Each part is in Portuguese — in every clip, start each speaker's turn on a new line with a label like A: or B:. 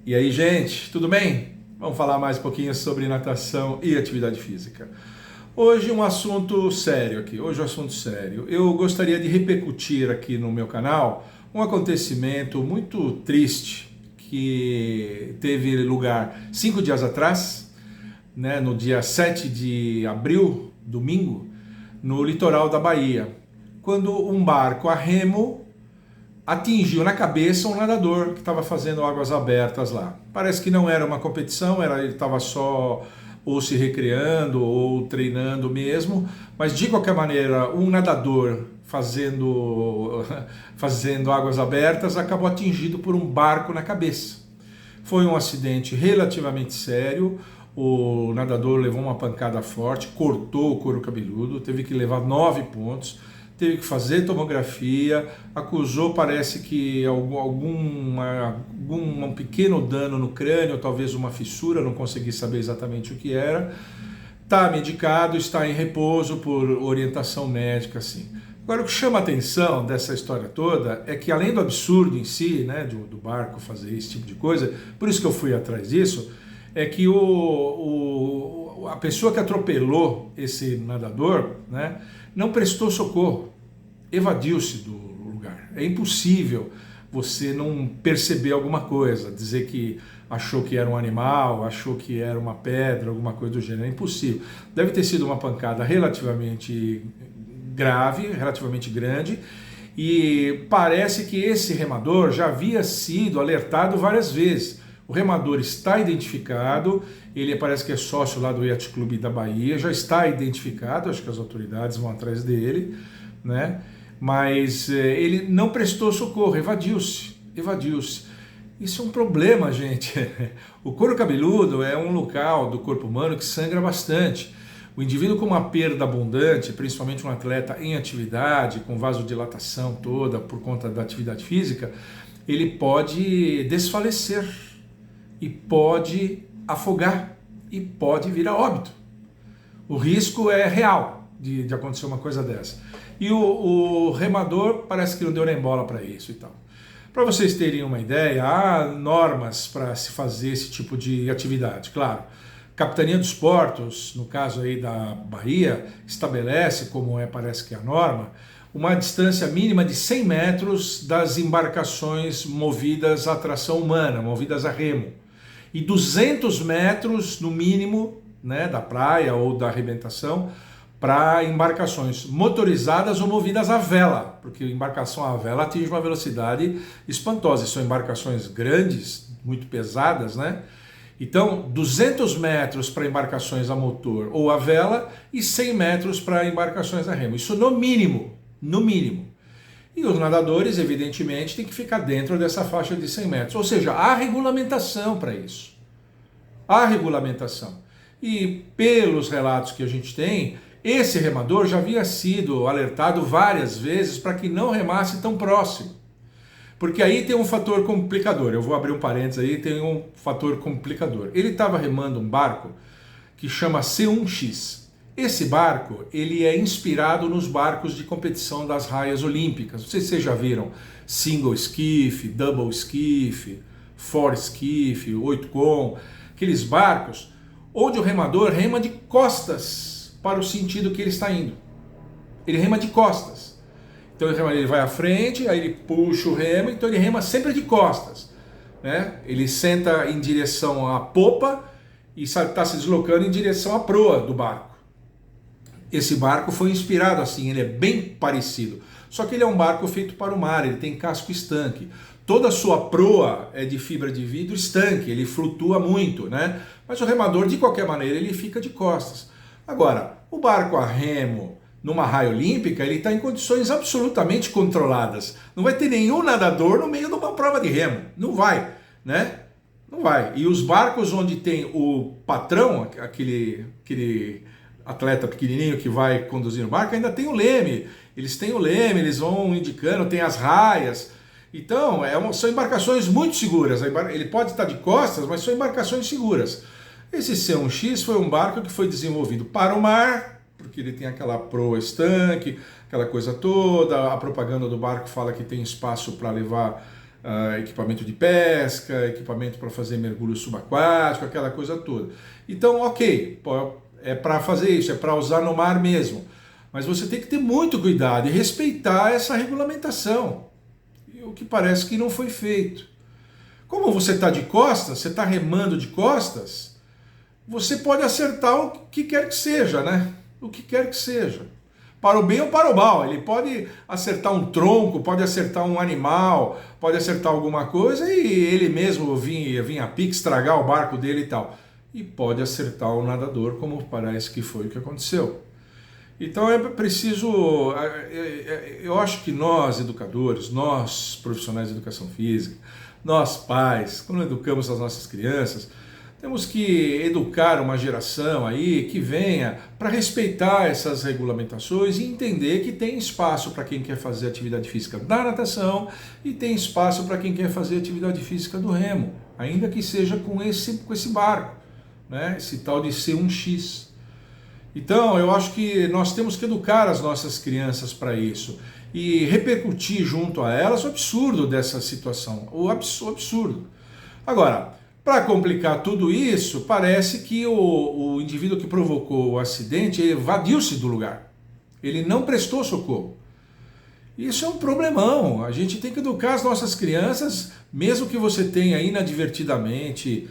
A: E aí, gente, tudo bem? Vamos falar mais um pouquinho sobre natação e atividade física. Hoje um assunto sério aqui, Eu gostaria de repercutir aqui no meu canal um acontecimento muito triste que teve lugar 5 dias atrás, né, no dia 7 de abril, domingo, no litoral da Bahia, quando um barco a remo atingiu na cabeça um nadador que estava fazendo águas abertas lá. Parece que não era uma competição, ele estava só ou se recreando ou treinando mesmo, mas de qualquer maneira, um nadador fazendo águas abertas acabou atingido por um barco na cabeça. Foi um acidente relativamente sério, o nadador levou uma pancada forte, cortou o couro cabeludo, teve que levar 9 pontos, teve que fazer tomografia, acusou, parece que algum pequeno dano no crânio, talvez uma fissura, não consegui saber exatamente o que era. Está medicado, está em repouso por orientação médica, assim. Agora, o que chama a atenção dessa história toda é que, além do absurdo em si, né, do barco fazer esse tipo de coisa, por isso que eu fui atrás disso, é que a pessoa que atropelou esse nadador, né, não prestou socorro, evadiu-se do lugar. É impossível você não perceber alguma coisa, dizer que achou que era um animal, achou que era uma pedra, alguma coisa do gênero. É impossível. Deve ter sido uma pancada relativamente grave, relativamente grande, e parece que esse remador já havia sido alertado várias vezes. O remador está identificado, ele parece que é sócio lá do Yacht Clube da Bahia, já está identificado, acho que as autoridades vão atrás dele, né? Mas ele não prestou socorro, evadiu-se. Isso é um problema, gente. O couro cabeludo é um local do corpo humano que sangra bastante. O indivíduo com uma perda abundante, principalmente um atleta em atividade, com vasodilatação toda por conta da atividade física, ele pode desfalecer e pode afogar e pode vir a óbito. O risco é real de acontecer uma coisa dessa. E o remador parece que não deu nem bola para isso e tal. Para vocês terem uma ideia, há normas para se fazer esse tipo de atividade, claro. Capitania dos Portos, no caso aí da Bahia, estabelece, como parece que é a norma, uma distância mínima de 100 metros das embarcações movidas a tração humana, movidas a remo. E 200 metros, no mínimo, né, da praia ou da arrebentação, para embarcações motorizadas ou movidas à vela, porque embarcação à vela atinge uma velocidade espantosa. São embarcações grandes, muito pesadas, né? Então, 200 metros para embarcações a motor ou a vela e 100 metros para embarcações a remo. Isso no mínimo, no mínimo. E os nadadores, evidentemente, têm que ficar dentro dessa faixa de 100 metros. Ou seja, há regulamentação para isso. Há regulamentação. E pelos relatos que a gente tem, esse remador já havia sido alertado várias vezes para que não remasse tão próximo. Porque aí tem um fator complicador. Eu vou abrir um parênteses aí, tem um fator complicador. Ele estava remando um barco que chama C1X. Esse barco, ele é inspirado nos barcos de competição das raias olímpicas. Não sei se vocês já viram single skiff, double skiff, four skiff, 8 com, aqueles barcos onde o remador rema de costas para o sentido que ele está indo. Ele rema de costas. Então ele vai à frente, aí ele puxa o remo, então ele rema sempre de costas, né? Ele senta em direção à popa e está se deslocando em direção à proa do barco. Esse barco foi inspirado assim, ele é bem parecido. Só que ele é um barco feito para o mar, ele tem casco estanque. Toda a sua proa é de fibra de vidro estanque, ele flutua muito, né? Mas o remador, de qualquer maneira, ele fica de costas. Agora, o barco a remo numa raia olímpica, ele está em condições absolutamente controladas. Não vai ter nenhum nadador no meio de uma prova de remo. Não vai, né? Não vai. E os barcos onde tem o patrão, aquele atleta pequenininho que vai conduzir o barco, ainda tem o leme. Eles têm o leme, eles vão indicando, tem as raias. Então, são embarcações muito seguras. Ele pode estar de costas, mas são embarcações seguras. Esse C1X foi um barco que foi desenvolvido para o mar, porque ele tem aquela proa estanque, aquela coisa toda. A propaganda do barco fala que tem espaço para levar equipamento de pesca, equipamento para fazer mergulho subaquático, aquela coisa toda. Então, ok, é para fazer isso, é para usar no mar mesmo. Mas você tem que ter muito cuidado e respeitar essa regulamentação, o que parece que não foi feito. Como você está de costas, você está remando de costas, você pode acertar o que quer que seja, né? O que quer que seja. Para o bem ou para o mal. Ele pode acertar um tronco, pode acertar um animal, pode acertar alguma coisa e ele mesmo vir a pique, estragar o barco dele e tal. E pode acertar o nadador, como parece que foi o que aconteceu. Então é preciso, eu acho que nós educadores, nós profissionais de educação física, nós pais, quando educamos as nossas crianças, temos que educar uma geração aí que venha para respeitar essas regulamentações e entender que tem espaço para quem quer fazer atividade física da natação e tem espaço para quem quer fazer atividade física do remo, ainda que seja com esse barco, né? Esse tal de C1X. Então, eu acho que nós temos que educar as nossas crianças para isso e repercutir junto a elas o absurdo dessa situação, o absurdo. Agora, para complicar tudo isso, parece que o indivíduo que provocou o acidente evadiu-se do lugar. Ele não prestou socorro. Isso é um problemão. A gente tem que educar as nossas crianças, mesmo que você tenha inadvertidamente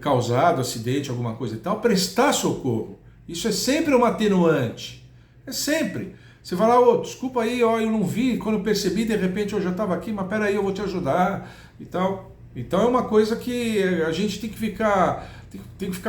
A: causado acidente, alguma coisa e tal, prestar socorro. Isso é sempre uma atenuante. É sempre. Você vai lá, desculpa aí, eu não vi, quando eu percebi, de repente eu já estava aqui, mas peraí, eu vou te ajudar e tal. Então é uma coisa que a gente tem que ficar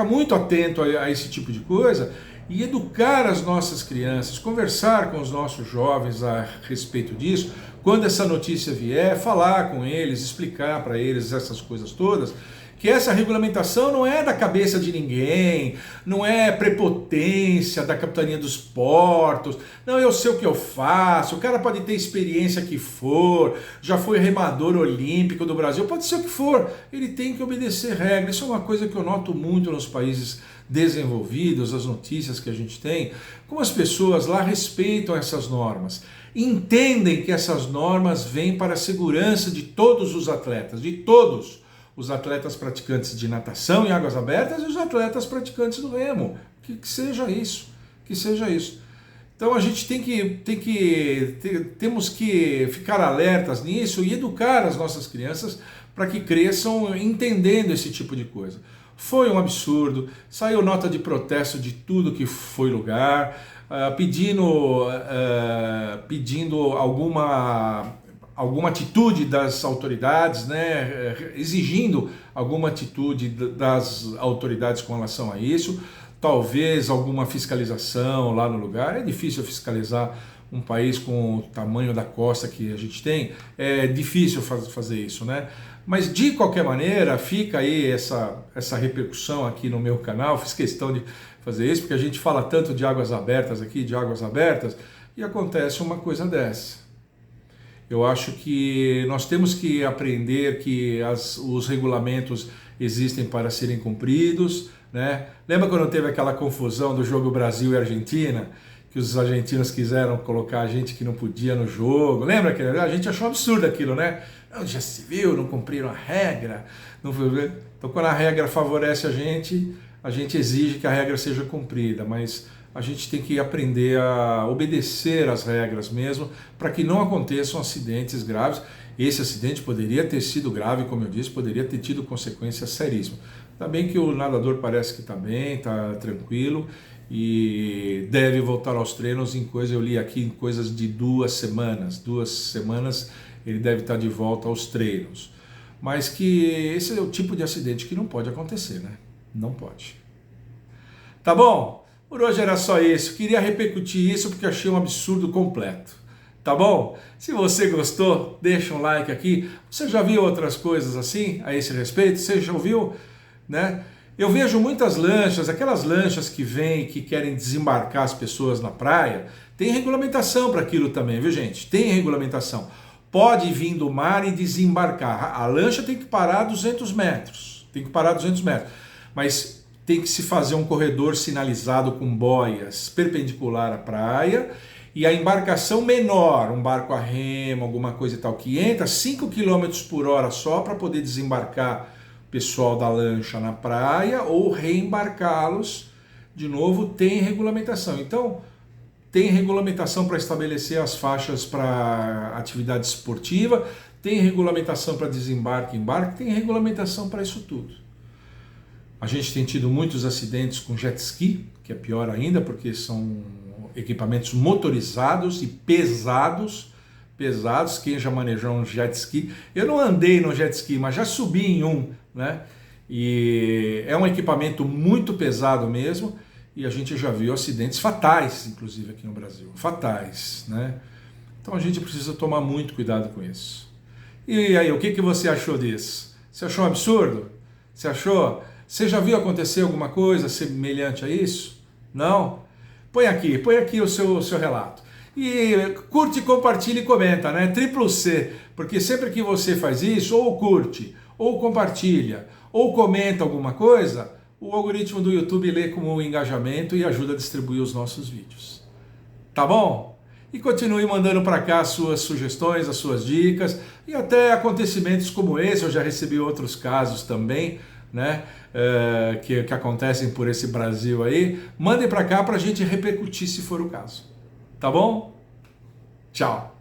A: muito atento a esse tipo de coisa e educar as nossas crianças, conversar com os nossos jovens a respeito disso. Quando essa notícia vier, falar com eles, explicar para eles essas coisas todas, que essa regulamentação não é da cabeça de ninguém, não é prepotência da capitania dos portos, não, eu sei o que eu faço, o cara pode ter experiência que for, já foi remador olímpico do Brasil, pode ser o que for, ele tem que obedecer regras. Isso é uma coisa que eu noto muito nos países desenvolvidos, as notícias que a gente tem, como as pessoas lá respeitam essas normas, entendem que essas normas vêm para a segurança de todos os atletas, de todos. Os atletas praticantes de natação em águas abertas e os atletas praticantes do remo. Que seja isso, que seja isso. Então a gente temos que ficar alertas nisso e educar as nossas crianças para que cresçam entendendo esse tipo de coisa. Foi um absurdo, saiu nota de protesto de tudo que foi lugar, pedindo alguma atitude das autoridades, né, exigindo alguma atitude das autoridades com relação a isso, talvez alguma fiscalização lá no lugar. É difícil fiscalizar um país com o tamanho da costa que a gente tem, é difícil fazer isso, né? Mas de qualquer maneira, fica aí essa repercussão aqui no meu canal, fiz questão de fazer isso, porque a gente fala tanto de águas abertas aqui, de águas abertas, e acontece uma coisa dessa. Eu acho que nós temos que aprender que os regulamentos existem para serem cumpridos, né? Lembra quando teve aquela confusão do jogo Brasil e Argentina? Que os argentinos quiseram colocar a gente que não podia no jogo. Lembra que a gente achou absurdo aquilo, né? Não, já se viu, não cumpriram a regra. Então quando a regra favorece a gente exige que a regra seja cumprida, mas a gente tem que aprender a obedecer às regras mesmo, para que não aconteçam acidentes graves. Esse acidente poderia ter sido grave, como eu disse, poderia ter tido consequências seríssimas. Tá bem que o nadador parece que está bem, está tranquilo e deve voltar aos treinos eu li aqui em coisas de 2 semanas. 2 semanas ele deve estar de volta aos treinos. Mas que esse é o tipo de acidente que não pode acontecer, né? Não pode. Tá bom? Por hoje era só isso, queria repercutir isso porque achei um absurdo completo, tá bom? Se você gostou, deixa um like aqui. Você já viu outras coisas assim a esse respeito? Você já ouviu, né? Eu vejo muitas lanchas, aquelas lanchas que vêm, que querem desembarcar as pessoas na praia, tem regulamentação para aquilo também, viu gente? Tem regulamentação. Pode vir do mar e desembarcar. A lancha tem que parar a 200 metros, mas tem que se fazer um corredor sinalizado com boias perpendicular à praia E a embarcação menor, um barco a remo, alguma coisa e tal, que entra 5 km por hora só para poder desembarcar o pessoal da lancha na praia ou reembarcá-los, de novo, tem regulamentação. Então, tem regulamentação para estabelecer as faixas para atividade esportiva, tem regulamentação para desembarque e embarque, tem regulamentação para isso tudo. A gente tem tido muitos acidentes com jet ski, que é pior ainda, porque são equipamentos motorizados e pesados, quem já manejou um jet ski. Eu não andei no jet ski, mas já subi em um, né? E é um equipamento muito pesado mesmo, e a gente já viu acidentes fatais, inclusive aqui no Brasil, fatais, né? Então a gente precisa tomar muito cuidado com isso. E aí, o que você achou disso? Você achou um absurdo? Você achou? Você já viu acontecer alguma coisa semelhante a isso? Não? Põe aqui o seu relato. E curte, compartilha e comenta, né? Triplo C, porque sempre que você faz isso, ou curte, ou compartilha, ou comenta alguma coisa, o algoritmo do YouTube lê como engajamento e ajuda a distribuir os nossos vídeos. Tá bom? E continue mandando para cá as suas sugestões, as suas dicas e até acontecimentos como esse. Eu já recebi outros casos também, né? Que acontecem por esse Brasil aí. Mandem para cá para a gente repercutir se for o caso. Tá bom? Tchau!